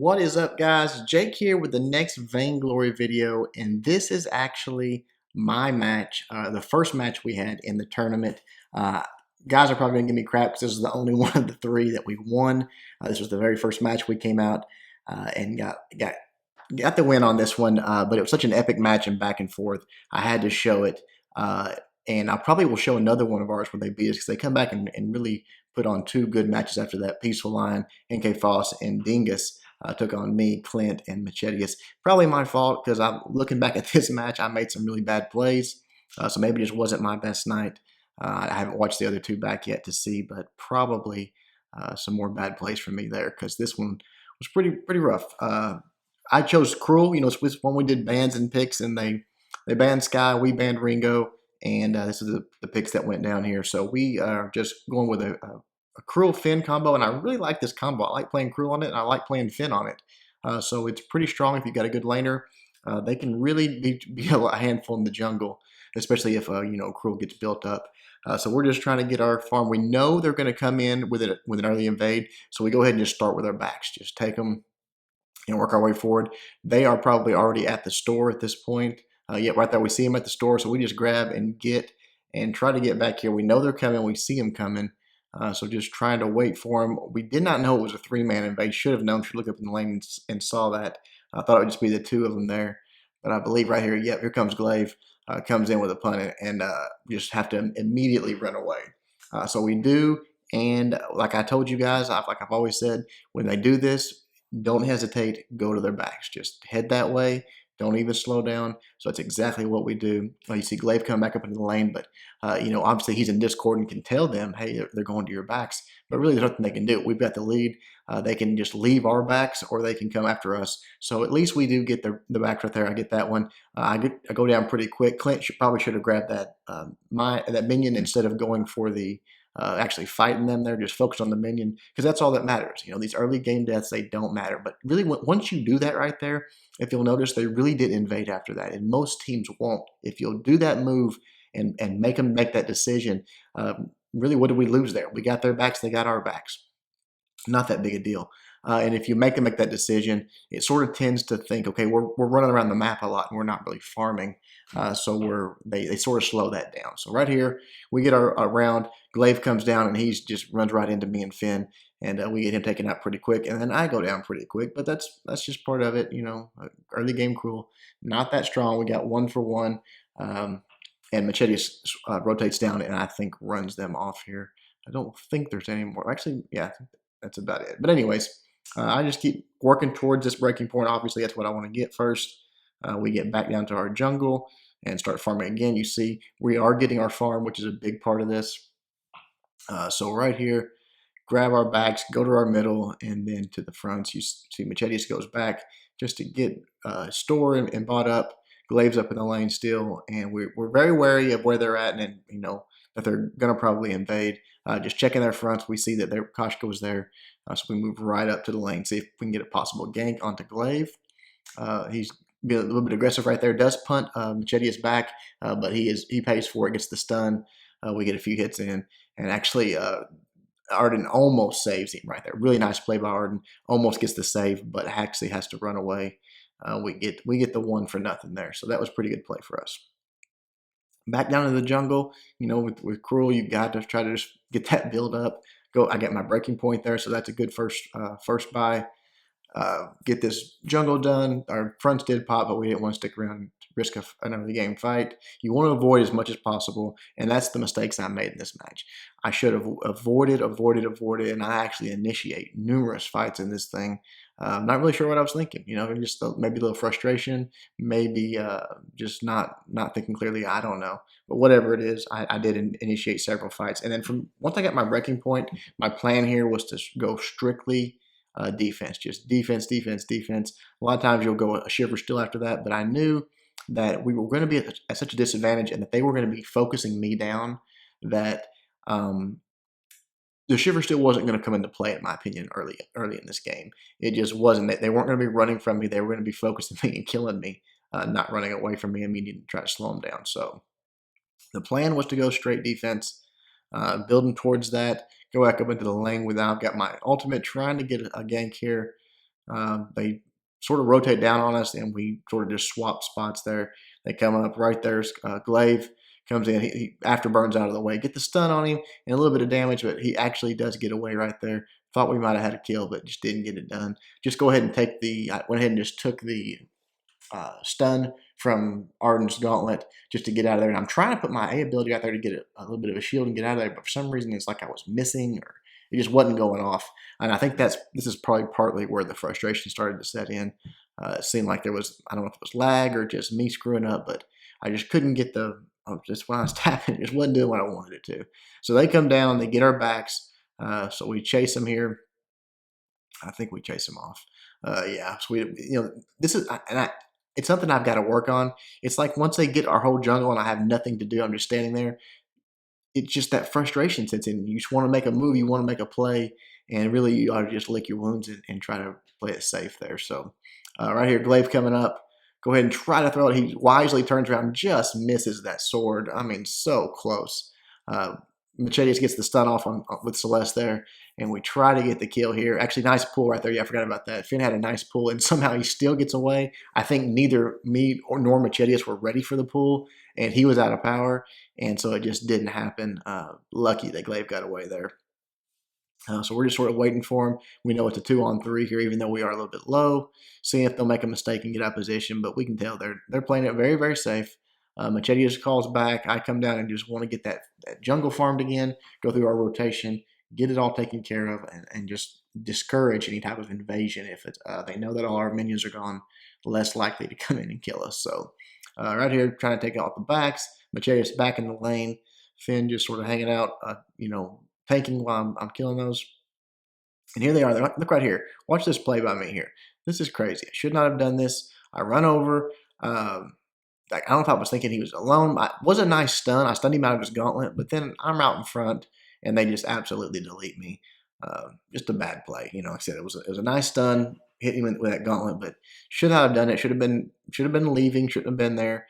What is up, guys? Jake here with the next Vainglory video, and this is actually my match, the first match we had in the tournament. Uh, Guys are probably gonna give me crap because this is the only one of the three that we won. This was the very first match we came out and got the win on this one, but it was such an epic match and back and forth. I had to show it, and I probably will show another one of ours when they beat us because they come back and really put on two good matches after that. Peaceful Lion, NK Foss, and Dingus took on me, Clint, and Machetius. Probably my fault because I'm looking back at this match, I made some really bad plays, so maybe it just wasn't my best night. I haven't watched the other two back yet to see, but probably some more bad plays from me there because this one was pretty rough. I chose Krul. You know, it's when we did bans and picks, and they banned Sky, we banned Ringo, and this is the picks that went down here. So we are just going with a Krul Finn combo, and I really like this combo. I like playing Krul on it, and I like playing Finn on it. So it's pretty strong if you've got a good laner. They can really be a handful in the jungle, especially if Krul gets built up. So we're just trying to get our farm. We know they're going to come in with an early invade, so we go ahead and just start with our backs. Just take them and work our way forward. They are probably already at the store at this point. Yet right there, we see them at the store, so we just grab and get and try to get back here. We know they're coming. We see them coming. So just trying to wait for them. We did not know it was a three-man invade. Should have known. Should look up in the lane and saw that. I thought it would just be the two of them there. But I believe right here, yep, here comes Glaive. Comes in with a punt and just have to immediately run away. So we do. And like I told you guys, like I've always said, when they do this, don't hesitate. Go to their backs. Just head that way. Don't even slow down. So that's exactly what we do. You see Glaive come back up into the lane, but obviously he's in Discord and can tell them, hey, they're going to your backs. But really, there's nothing they can do. We've got the lead. They can just leave our backs, or they can come after us. So at least we do get the backs right there. I get that one. I go down pretty quick. Clint probably should have grabbed that that minion instead of going for the actually fighting them there. Just focus on the minion because that's all that matters. These early game deaths, they don't matter. But really, once you do that right there, if you'll notice, they really did invade after that, and most teams won't. If you'll do that move and make them make that decision, really, what did we lose there? We got their backs, they got our backs. Not that big a deal. And if you make them make that decision, it sort of tends to think, okay, we're running around the map a lot and we're not really farming. So they sort of slow that down. So right here, we get our round. Glaive comes down and he just runs right into me and Finn, and we get him taken out pretty quick. And then I go down pretty quick, but that's just part of it. Early game Krul, not that strong. We got 1 for 1. And Machetius rotates down and I think runs them off here. I don't think there's any more. Actually, yeah, I think that's about it. But anyways, I just keep working towards this breaking point. Obviously, that's what I want to get first. We get back down to our jungle and start farming again. You see, we are getting our farm, which is a big part of this. So right here, grab our backs, go to our middle, and then to the fronts. You see Machetius goes back just to get store and bought up. Glaive's up in the lane still, and we're very wary of where they're at, and that they're going to probably invade. Just checking their fronts, we see that their Koshka was there, so we move right up to the lane, see if we can get a possible gank onto Glaive. He's being a little bit aggressive right there. Does punt Machetius back, but he pays for it, gets the stun. We get a few hits in, and actually Ardan almost saves him right there. Really nice play by Ardan. Almost gets the save, but actually has to run away. We get the 1 for nothing there, so that was pretty good play for us. Back down to the jungle, with Krul, you got to try to just get that build up. I get my breaking point there, so that's a good first buy. Get this jungle done. Our fronts did pop, but we didn't want to stick around to risk another game fight. You want to avoid as much as possible, and that's the mistakes I made in this match. I should have avoided, and I actually initiate numerous fights in this thing. I'm not really sure what I was thinking. Just maybe a little frustration, maybe just not thinking clearly. I don't know, but whatever it is, I did initiate several fights, and then once I got my breaking point, my plan here was to go strictly defense, just defense. A lot of times you'll go a shiver still after that, but I knew that we were going to be at such a disadvantage, and that they were going to be focusing me down, that the shiver still wasn't going to come into play, in my opinion, early in this game. It just wasn't. They weren't going to be running from me. They were going to be focusing me and killing me, not running away from me and me needing to try to slow them down. So the plan was to go straight defense, building towards that, go back up into the lane without. I've got my ultimate, trying to get a gank here. They sort of rotate down on us, and we sort of just swap spots there. They come up right there's Glaive comes in. He afterburns out of the way, get the stun on him and a little bit of damage, but he actually does get away right there. Thought we might have had a kill, but just didn't get it done. Just go ahead and take the. I went ahead and just took the stun from Ardan's gauntlet just to get out of there. And I'm trying to put my A ability out there to get a little bit of a shield and get out of there, but for some reason it's like I was missing or it just wasn't going off. And I think this is probably partly where the frustration started to set in. It seemed like there was, I don't know if it was lag or just me screwing up, but I just couldn't get just when I was tapping, it just wasn't doing what I wanted it to. So they come down, they get our backs. So we chase them here. I think we chase them off. Yeah, so this is, it's something I've got to work on. It's like once they get our whole jungle and I have nothing to do, I'm just standing there. It's just that frustration sets in. You just want to make a move, you want to make a play, and really you ought to just lick your wounds and try to play it safe there. So right here, Glaive coming up. Go ahead and try to throw it. He wisely turns around, just misses that sword. I mean, so close. Machetes gets the stun off with Celeste there, and we try to get the kill here. Actually, nice pull right there. Yeah, I forgot about that. Phinn had a nice pull, and somehow he still gets away. I think neither me nor Machetes were ready for the pull, and he was out of power, and so it just didn't happen. Lucky that Glaive got away there. So we're just sort of waiting for him. We know it's a 2-on-3 here, even though we are a little bit low. Seeing if they'll make a mistake and get out of position, but we can tell they're playing it very, very safe. Machetes calls back. I come down and just want to get that jungle farmed again, go through our rotation, get it all taken care of, and just discourage any type of invasion. If they know that all our minions are gone, less likely to come in and kill us. So right here, trying to take out the backs. Machetes back in the lane. Phinn just sort of hanging out, tanking while I'm killing those. And here they are. Look right here. Watch this play by me here. This is crazy. I should not have done this. I run over. I don't know if I was thinking he was alone. It was a nice stun. I stunned him out of his gauntlet, but then I'm out in front, and they just absolutely delete me. Just a bad play. Like I said, it was a nice stun, hit him with that gauntlet, but should not have done it. Should have been leaving. Shouldn't have been there.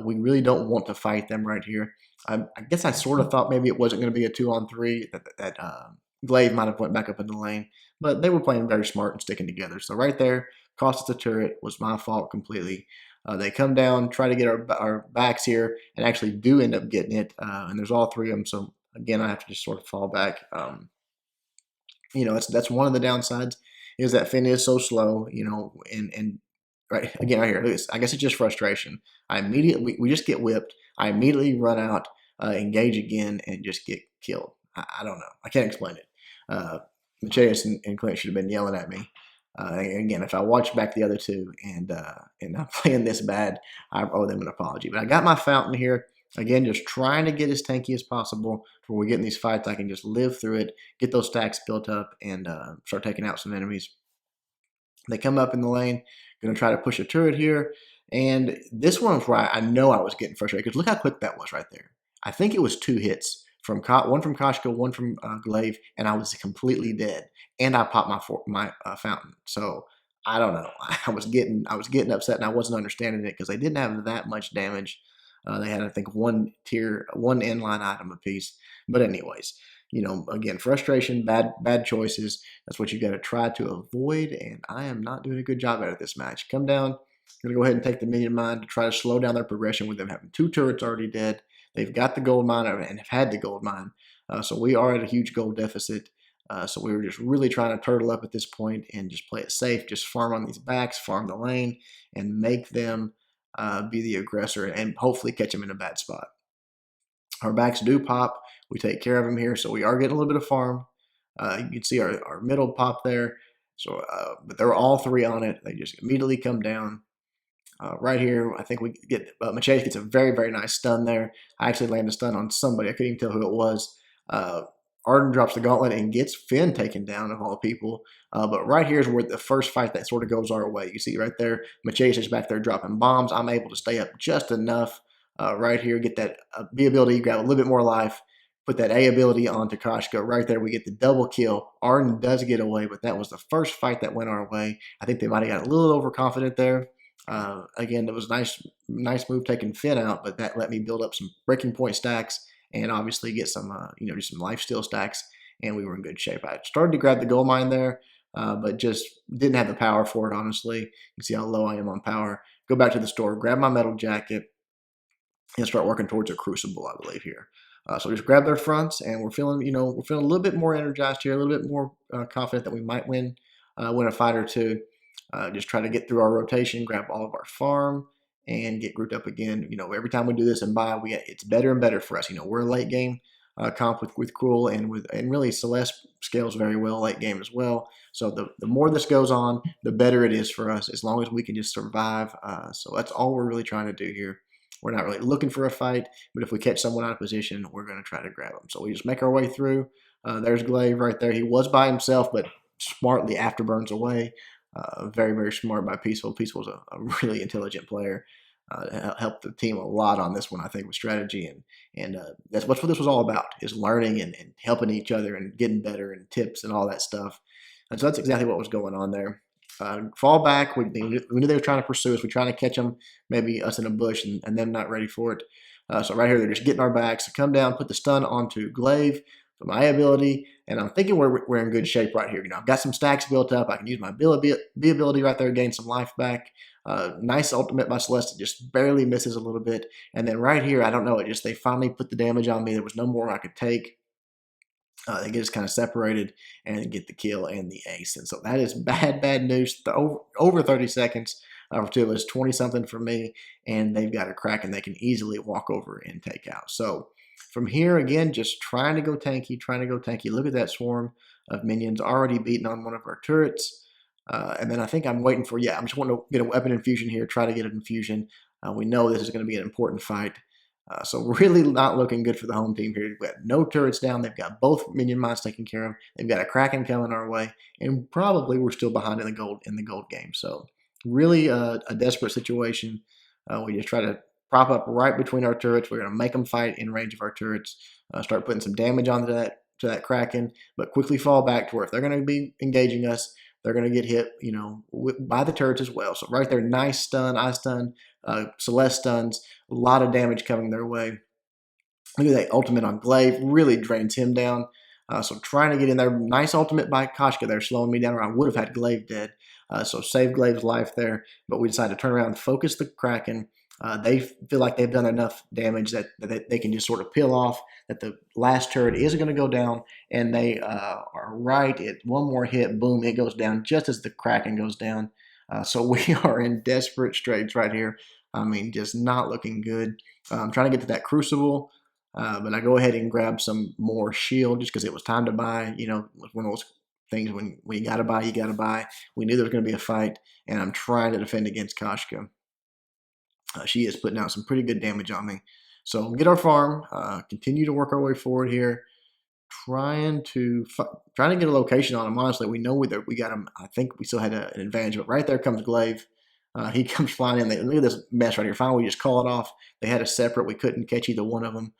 We really don't want to fight them right here. I guess I sort of thought maybe it wasn't going to be a 2-on-3. That Glaive might have went back up in the lane, but they were playing very smart and sticking together. So right there, cost us the turret. Was my fault completely. They come down, try to get our backs here, and actually do end up getting it. And there's all three of them. So again, I have to just sort of fall back. That's one of the downsides is that Phinn is so slow. And right again right here. I guess it's just frustration. We just get whipped. I immediately run out, engage again, and just get killed. I don't know. I can't explain it. Machetes and Clint should have been yelling at me. Again, if I watch back the other two and I'm playing this bad, I owe them an apology. But I got my fountain here. Again, just trying to get as tanky as possible for when we get in these fights. I can just live through it, get those stacks built up, and start taking out some enemies. They come up in the lane. Going to try to push a turret here. And this one's where I know I was getting frustrated because look how quick that was right there. I think it was 2 hits. One from Koshka, one from Glaive, and I was completely dead. And I popped my fountain. So I don't know. I was getting upset, and I wasn't understanding it because they didn't have that much damage. They had, I think, one inline item apiece. But anyways, again, frustration, bad choices. That's what you got to try to avoid. And I am not doing a good job at it this match. Come down. I'm going to go ahead and take the minion mine to try to slow down their progression with them having 2 turrets already dead. They've got the gold mine and have had the gold mine. So we are at a huge gold deficit. So we were just really trying to turtle up at this point and just play it safe. Just farm on these backs, farm the lane, and make them be the aggressor and hopefully catch them in a bad spot. Our backs do pop. We take care of them here. So we are getting a little bit of farm. You can see our middle pop there. So, but there were all 3 on it. They just immediately come down. Right here, I think we get Machetes gets a very, very nice stun there. I actually landed a stun on somebody. I couldn't even tell who it was. Ardan drops the gauntlet and gets Phinn taken down, of all people. But right here is where the first fight that sort of goes our way. You see right there, Machetes is back there dropping bombs. I'm able to stay up just enough right here, get that B ability, grab a little bit more life, put that A ability onto Koshka. Right there, we get the double kill. Ardan does get away, but that was the first fight that went our way. I think they might have got a little overconfident there. Again, it was nice move taking Phinn out, but that let me build up some breaking point stacks and obviously get some, just some life steal stacks, and we were in good shape. I started to grab the gold mine there. but just didn't have the power for it, honestly. You can see how low I am on power. Go back to the store, grab my metal jacket, and start working towards a crucible, I believe, here. So just grab their fronts, and we're feeling, we're feeling a little bit more energized here, a little bit more confident that we might win a fight or two. Just try to get through our rotation, grab all of our farm, and get grouped up again. Every time we do this and buy, it's better and better for us. We're a late game comp with Krul, and really Celeste scales very well late game as well. So the more this goes on, the better it is for us, as long as we can just survive. So that's all we're really trying to do here. We're not really looking for a fight, but if we catch someone out of position, we're going to try to grab them. So we just make our way through. There's Glaive right there. He was by himself, but smartly afterburns away. Very, very smart by Peaceful. Peaceful's a really intelligent player. Helped the team a lot on this one, I think, with strategy. And that's what this was all about, is learning and helping each other and getting better and tips and all that stuff. And so that's exactly what was going on there. Fall back. We knew they were trying to pursue us. We're trying to catch them, maybe us in a bush, and them not ready for it. So right here, they're just getting our backs. So come down, put the stun onto Glaive for my ability, and I'm thinking we're in good shape right here. I've got some stacks built up. I can use my ability right there, gain some life back. Nice ultimate by Celeste. It just barely misses a little bit. And then right here, I don't know, they finally put the damage on me. There was no more I could take. They get us kind of separated and get the kill and the ace. And so that is bad, bad news. Over 30 seconds for two of us, 20-something for me, and they've got a crack and they can easily walk over and take out. So from here, again, just trying to go tanky. Look at that swarm of minions already beating on one of our turrets. And then I think I'm waiting for, I'm just wanting to get a weapon infusion here, try to get an infusion. We know this is going to be an important fight. So really not looking good for the home team here. We've got no turrets down. They've got both minion mines taken care of. They've got a Kraken coming our way, and probably we're still behind in the gold game. So really a desperate situation. We just try to prop up right between our turrets. We're going to make them fight in range of our turrets. Start putting some damage onto that Kraken, but quickly fall back to where if they're going to be engaging us, they're going to get hit, by the turrets as well. So right there, nice stun, I stun, Celeste stuns, a lot of damage coming their way. Look at that ultimate on Glaive, really drains him down. So trying to get in there, nice ultimate by Koshka there, slowing me down, or I would have had Glaive dead. So save Glaive's life there, but we decided to turn around and focus the Kraken. They feel like they've done enough damage that they can just sort of peel off, that the last turret is going to go down, and they are right at one more hit, boom, it goes down just as the Kraken goes down. So we are in desperate straits right here. I mean, just not looking good. I'm trying to get to that Crucible, but I go ahead and grab some more shield just because it was time to buy. One of those things when you got to buy, you got to buy. We knew there was going to be a fight, and I'm trying to defend against Koshka. She is putting out some pretty good damage on me. So get our farm, continue to work our way forward here, trying to get a location on him. Honestly, we know we got him. I think we still had an advantage, but right there comes Glaive. He comes flying in. Look at this mess right here. Finally, we just call it off. They had us separate. We couldn't catch either one of them,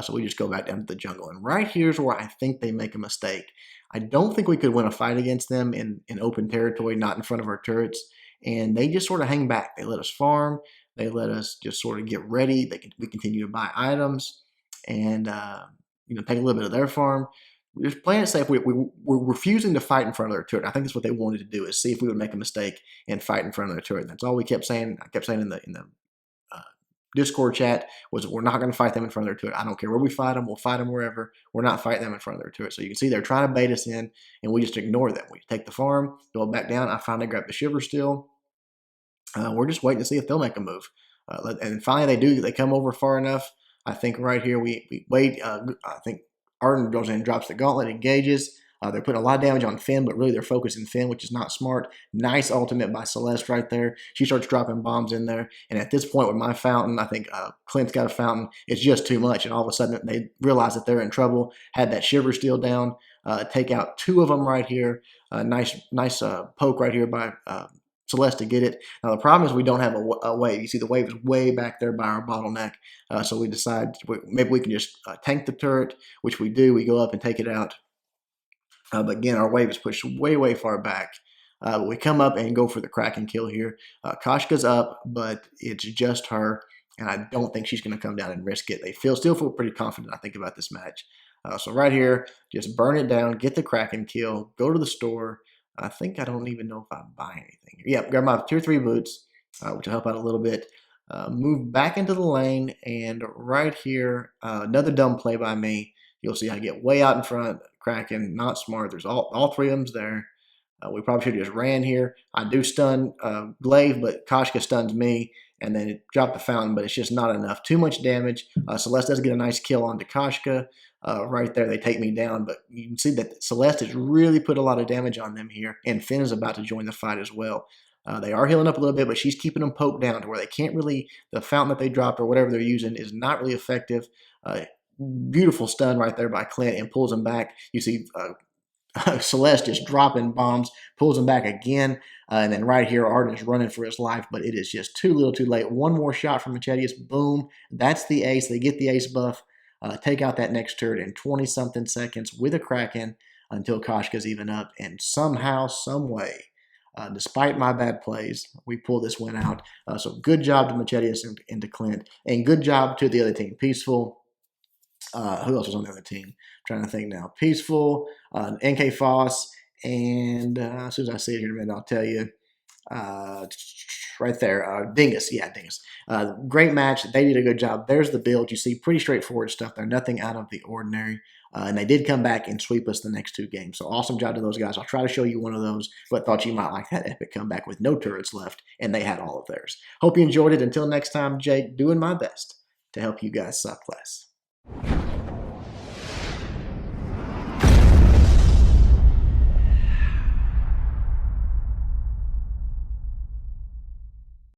so we just go back down to the jungle. And right here's where I think they make a mistake. I don't think we could win a fight against them in open territory, not in front of our turrets. And they just sort of hang back. They let us farm. They let us just sort of get ready. We continue to buy items and take a little bit of their farm. We're just playing it safe. We're refusing to fight in front of their turret. I think that's what they wanted to do, is see if we would make a mistake and fight in front of their turret. That's all we kept saying. I kept saying in the Discord chat was, we're not going to fight them in front of their turret. I don't care where we fight them. We'll fight them wherever. We're not fighting them in front of their turret. So you can see they're trying to bait us in, and we just ignore them. We take the farm, go back down. I finally grab the Shiver Steel. We're just waiting to see if they'll make a move. And finally they do. They come over far enough. I think right here we wait. I think Ardan goes in and drops the gauntlet, engages. They're putting a lot of damage on Phinn, but really they're focusing Phinn, which is not smart. Nice ultimate by Celeste right there. She starts dropping bombs in there. And at this point with my fountain, I think Clint's got a fountain. It's just too much. And all of a sudden they realize that they're in trouble. Had that Shiver Steel down. Take out two of them right here. Nice poke right here by Celeste to get it. Now, the problem is we don't have a wave. You see the wave is way back there by our bottleneck. So we decide maybe we can just tank the turret, which we do. We go up and take it out. But again, our wave is pushed way, way far back. But we come up and go for the Kraken kill here. Koshka's up, but it's just her. And I don't think she's going to come down and risk it. They still feel pretty confident, I think, about this match. So right here, just burn it down, get the Kraken kill, go to the store, I think I don't even know if I buy anything. Yeah, grab my tier 3 boots, which will help out a little bit. Move back into the lane, and right here, another dumb play by me. You'll see I get way out in front, Kraken, not smart. There's all three of them's there. We probably should have just ran here. I do stun Glaive, but Koshka stuns me, and then it dropped the fountain, but it's just not enough. Too much damage. Celeste does get a nice kill onto Koshka. Right there, they take me down, but you can see that Celeste has really put a lot of damage on them here, and Phinn is about to join the fight as well. They are healing up a little bit, but she's keeping them poked down to where they can't really, the fountain that they dropped or whatever they're using is not really effective. Beautiful stun right there by Clint and pulls them back. You see Celeste just dropping bombs, pulls him back again. And then right here, Ardan is running for his life, but it is just too little too late. One more shot from Machetes. Boom. That's the ace. They get the ace buff. Take out that next turret in 20-something seconds with a Kraken until Koshka's even up. And somehow, some way, despite my bad plays, we pull this win out. So good job to Machetes and to Clint. And good job to the other team. Peaceful. Who else was on the other team? I'm trying to think now. Peaceful, NK Foss, and as soon as I see it here in a minute, I'll tell you. Right there, Dingus. Yeah, Dingus. Great match. They did a good job. There's the build. You see, pretty straightforward stuff there. Nothing out of the ordinary. And they did come back and sweep us the next two games. So awesome job to those guys. I'll try to show you one of those, but thought you might like that epic comeback with no turrets left, and they had all of theirs. Hope you enjoyed it. Until next time, Jake, doing my best to help you guys suck less.